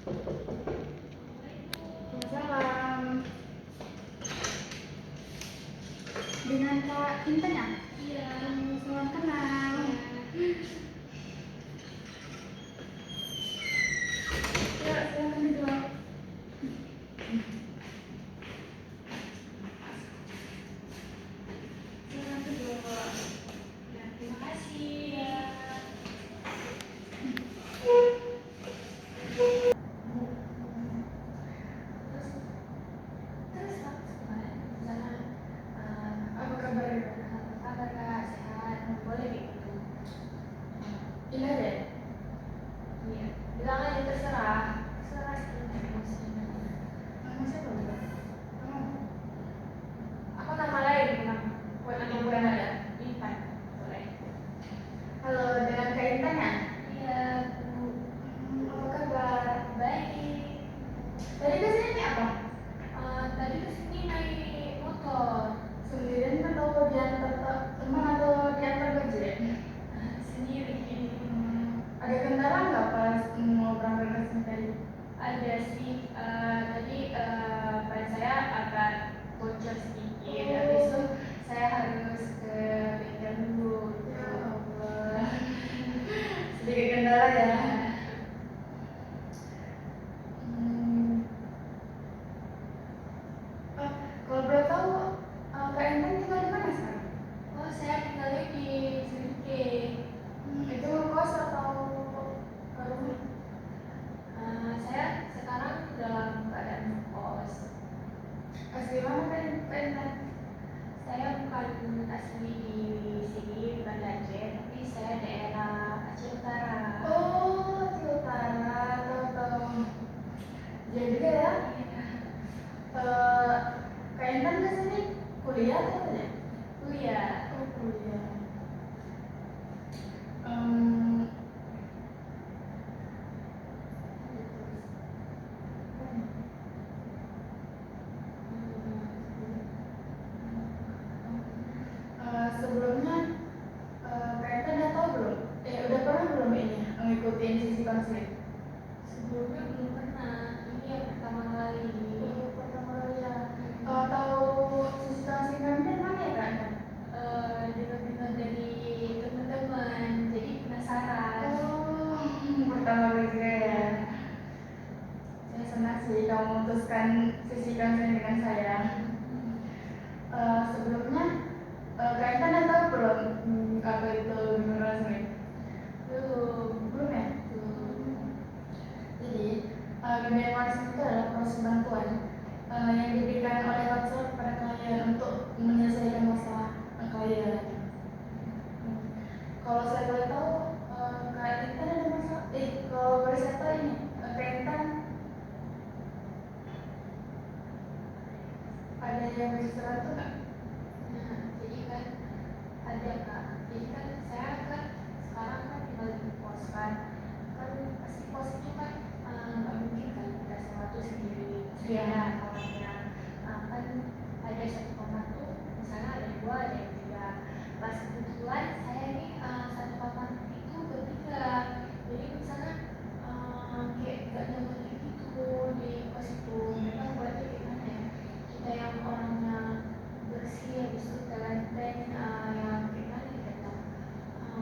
Waalaikumsalam. Dengan Kak Intan ya? Iya. Salam kenal. Ya, silakan duduk. Silakan duduk. Ya, terima kasih. Ya. Terus gimana? Misalnya, Apa kabar? apa kabar Kak? Sehat? Boleh gitu? Iya deh. Iya. Bilang aja terserah. Terserah sebenarnya maksudnya. Nama siapa bukan? Kamu? Aku nama lain bukan ada. Intan. Boleh. Halo, dengan Kak Intan ya? Iya, Bu. Apa kabar? Baik. Tadi kesini apa? Tadi kesini naik motor. Sendirian atau diantar teman atau diantar gojek? Sendiri. Ada kendala nggak pas mau berangkat ke sini tadi? Ada sih, tadi ban saya agak bocor sedikit, habis itu saya harus ke bengkel dulu. Ya Allah. Sedikit kendala ya. Kalau boleh tahu, Kak Intan tinggal di mana sekarang? Oh, saya tinggalnya di Srike. Itu kos atau rumah? Saya sekarang dalam keadaan kos. Asli mana Kak Intan? Saya bukan asli di sini, bukan Aceh, tapi saya daerah Aceh Utara. Oh, Aceh Utara, tahu. Jadi juga ya. Kak Intan ke sini kuliah atau kerja? Kuliah. Oh, kuliah. Sebelumnya Kak Intan udah tahu belum? Udah pernah belum ini ngikutin sisi konseling? Sebelumnya belum pernah, ini yang pertama kali. Pertama kali ya. Tahu sisi konseling kami dari mana ya Kak Intan? Dengar-dengar dari teman-teman, jadi penasaran. Oh, pertama kali juga ya. Saya senang sih kamu memutuskan sisi konseling dengan saya. Sebelumnya Kak Intan udah tahu belum apa itu bimbingan konseling? Belum ya? Jadi, bimbingan konseling itu adalah proses bantuan yang diberikan oleh konselor kepada klien untuk menyelesaikan masalah klien. Kalau saya boleh tahu, Kak Intan ada masalah? Kalau boleh saya tahu ini, Kak Intan ada yang bisa saya bantu nggak? Nah, jadi kan ada Kak, jadi kan saya kan sekarang kan tinggal di kos kan pasti kos itu kan nggak mungkin kan kita sewa tuh sendiri. Iya. Ada kawannya. Kan ada satu kamar tuh misalnya ada dua, ada yang tiga. Pas kebetulan saya ini satu kamar itu bertiga, jadi misalnya kayak nggak nyaman gitu di kos itu. Mereka buatnya gimana ya, kita yang orangnya bersih, habis itu kita lanteng yang gimana kita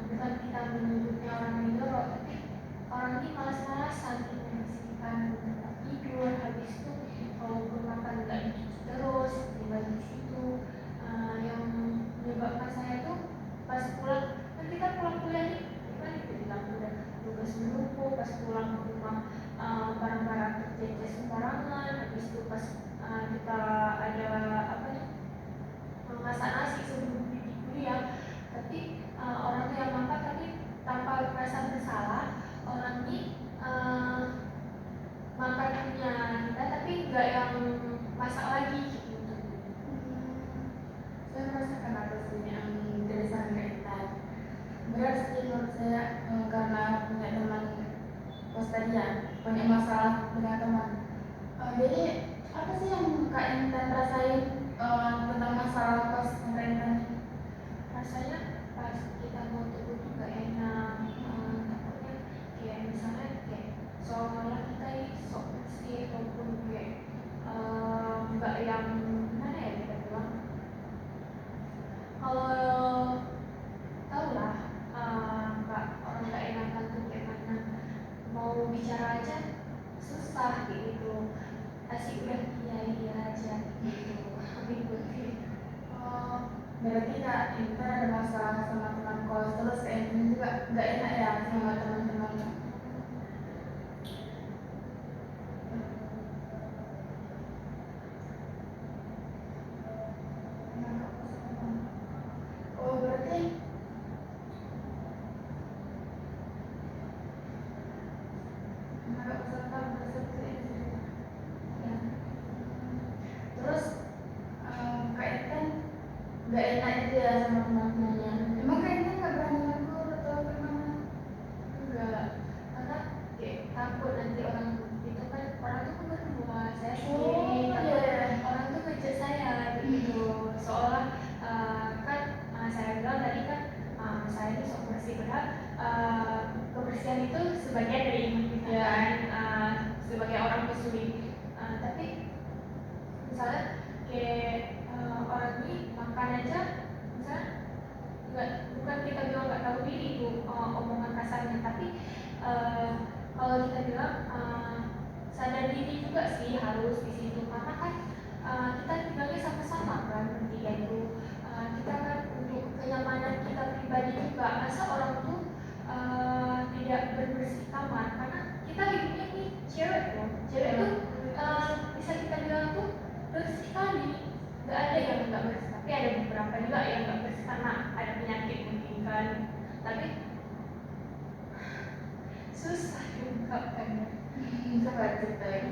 bukan kita menyebutnya orang yang jorok, tapi orang ini malas-malasan membersihkan tempat tidur, habis itu kalau makan nggak dicuci terus tinggal di situ. Yang menyebabkan saya tuh pas pulang, kan kita pulang kuliah nih kan dibilang udah tugas menumpuk, pas pulang ke rumah barang-barang tercecer sembarangan, habis itu pas kita ada apa nih masak nasi sebelum pergi kuliah, tapi orang tuh yang makan tapi tanpa merasa bersalah. Orang ini makan punya kita tapi nggak yang masak lagi gitu. Saya merasakan apa sih yang keresahan Kak Intan. Berat sih menurut saya karena punya teman kos tadi ya, banyak masalah dengan teman. Jadi apa sih yang Kak Intan rasain tentang masalah kos Kak Intan? Rasanya pas kita mau turun tuh gak enak, takutnya kayak misalnya kayak seolah-olah kita ini susah gitu. Asik udah iya aja gitu. Ribut gitu. Oh, berarti kak Intan ada masalah sama teman kos, terus kak Intan juga nggak enak ya sama teman-temannya. Oh berarti nggak peserta berseperti itu. Ya. Terus kak Intan nggak enak itu ya sama teman-temannya. Emang kak Intan nggak berani ngaku atau gimana? Enggak, karena kayak takut nanti orang itu kan orang tuh berdua, saya Oh sendiri takut iya. orang tuh ngejek saya gitu, seolah kan saya bilang tadi kan saya ini sok bersih, padahal kebersihan itu sebagian dari iman kita Ya. kan, sebagai orang muslim. Tapi misalnya kayak orang ini makan aja, misalnya nggak, bukan kita bilang nggak tahu diri itu omongan kasarnya, tapi kalau kita bilang sadar diri juga sih harus di situ, karena kan kita tinggalnya sama-sama kan bertiga itu. Kita kan untuk kenyamanan kita pribadi juga, masa orang tuh tidak berbersih kamar, karena kita hidupnya nih cewek loh, cewek tuh bisa kita bilang tuh bersih sekali, nggak ada yang nggak bersih, tapi ada beberapa juga yang nggak bersih karena ada penyakit mungkin kan, tapi susah diungkapkannya. Coba ceritain.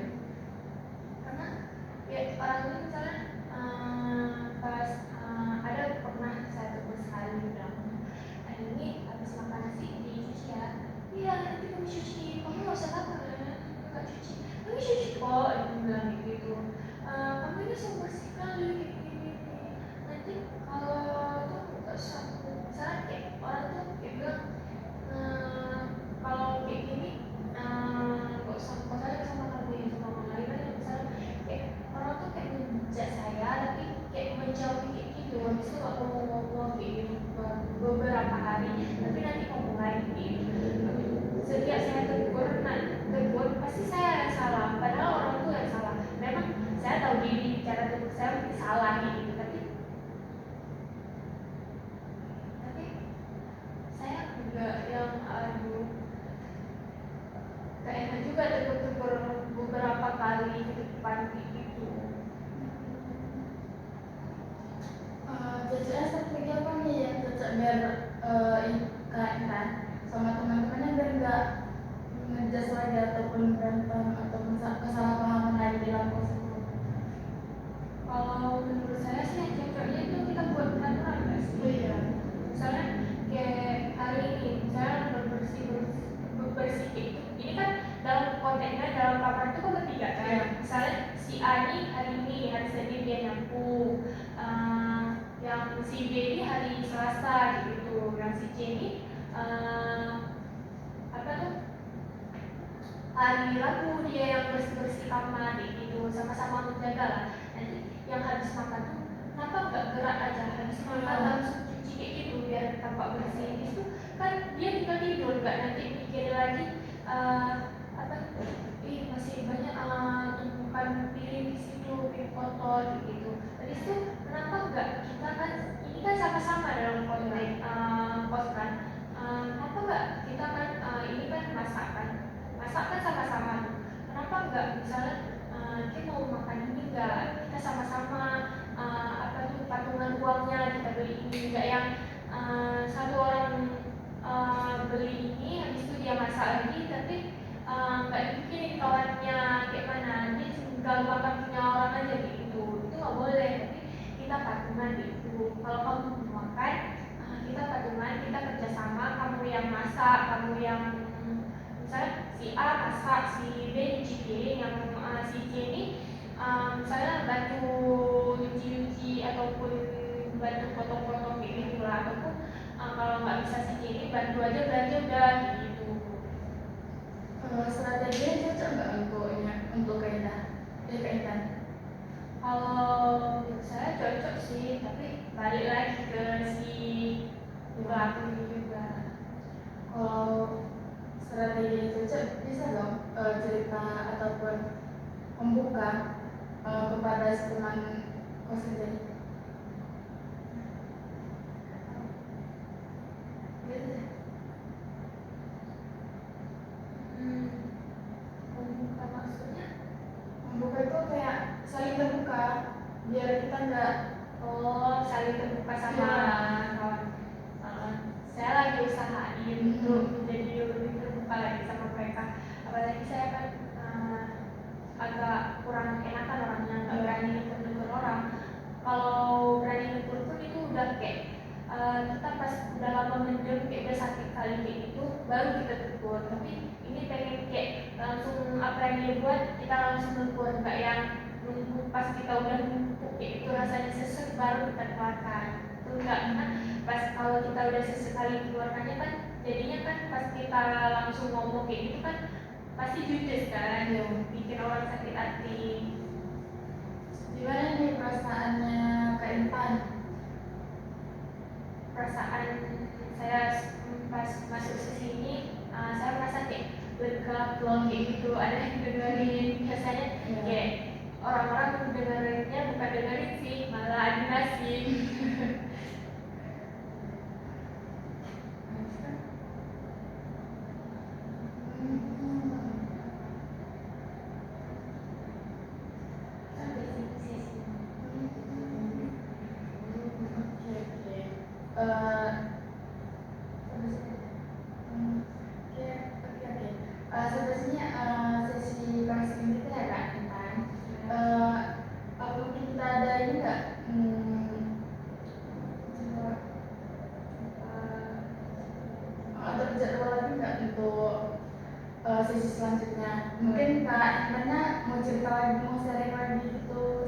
Karena ya orang itu misalnya pas ada pernah saya tegur sekali bilang, ini habis makan nasi dicuci ya, iya nanti kamu cuci, kamu nggak usah takut nggak cuci, kamu cuci kok, itu bilang gitu. Kamu ini sungguh bersih sekali gini, nanti kalau tuh nggak usah, misalnya kayak orang tuh kayak bilang kalau kayak gini nggak usah kotorin sama kamu ya, sama orang lain aja, misalnya kayak orang tuh kayak menjat saya tapi kayak menjauhi kayak gitu, habis itu nggak mau ngomong kayak gitu beberapa hari, tapi nanti ngomong lagi gitu. Setiap saya tegur pasti saya yang salah, padahal orang tuh yang salah. Memang saya tahu diri cara tegur saya mungkin salah gitu, tapi saya juga yang gak enak juga tegur-tegur beberapa kali di depan gitu. Cocoknya strategi apa nih yang cocok biar kak Intan sama teman-temannya biar nggak ngejas lagi ataupun berantem ataupun kesalahpahaman lagi di dalam kos itu. Kalau menurut saya sih yang cocoknya itu kita buat peraturan nggak sih? Iya. Misalnya kayak hari ini, misalnya bersih itu. Ini kan dalam konteksnya dalam kamar itu kan bertiga kan. Iya. Misalnya si A ini hari Senin dia nyapu, yang si B ini hari Selasa gitu, yang si C ini apa tuh? Hari Rabu dia yang bersih kamar gitu, sama-sama menjaga lah. Nanti yang habis makan tuh kenapa nggak gerak aja, habis makan langsung cuci kayak gitu biar tampak bersih. Itu kan dia tinggal tidur, nggak nanti mikir lagi apa masih banyak tumpukan piring di situ, piring kotor gitu. Habis itu kenapa nggak kita kan ini kan sama-sama dalam konteks kos kan, kenapa nggak kita kan ini kan masak kan sama-sama tuh. Kenapa enggak misalnya kita mau makan ini enggak, kita sama-sama apa tuh patungan uangnya kita beli ini, enggak yang satu orang beli ini habis itu dia masak lagi, tapi enggak dipikirin kawannya kayak mana, dia tinggal makan punya orang aja gitu. Itu nggak boleh, tapi kita patungan gitu. Kalau kamu mau makan kita patungan, kita kerjasama, kamu yang masak, kamu yang misalnya si A masak, si B nyuci piring, yang si C ini misalnya bantu nyuci ataupun bantu potong-potong kayak gitu lah, ataupun kalau nggak bisa si C ini bantu aja belanja udah gitu. Strateginya cocok nggak untuk kaitan? Kalau menurut saya cocok sih, tapi balik lagi ke si pelaku juga. Kalau strategi itu bisa dong cerita ataupun membuka kepada si teman kos kerja ini. Gitu deh. Membuka maksudnya? Membuka itu kayak saling terbuka biar kita nggak Saling terbuka sama kawan. Saya lagi usahain untuk menjadi lebih terbuka lagi sama mereka. Apalagi saya kan agak kurang enakan orangnya, nggak berani negur orang. Kalau berani negur pun itu udah kayak kita pas udah lama mendem kayak udah sakit kali kayak gitu baru kita tegur. Tapi ini pengen kayak langsung apa yang dia buat kita langsung tegur, nggak yang nunggu pas kita udah numpuk kayak itu rasanya sesek baru kita keluarkan. Itu enggak, kan pas kalau kita udah sesekali keluarkannya kan jadinya kan pas kita langsung ngomong kayak gitu kan pasti judes kan, bikin orang sakit hati. gimana nih perasaannya Kak Intan? Perasaan saya pas masuk ke sini saya merasa kayak lega, plong kayak gitu, ada yang dengerin. Biasanya kayak orang-orang dengerinnya bukan dengerin sih, malah adminasi. Sampai situ sih. Sampai sini sesi counseling kita ya Kak Intan. Apa mungkin kita ada ini nggak? Ada jadwal lagi nggak untuk sesi selanjutnya? Mungkin Kak Intannya mau cerita lagi, mau sharing lagi gitu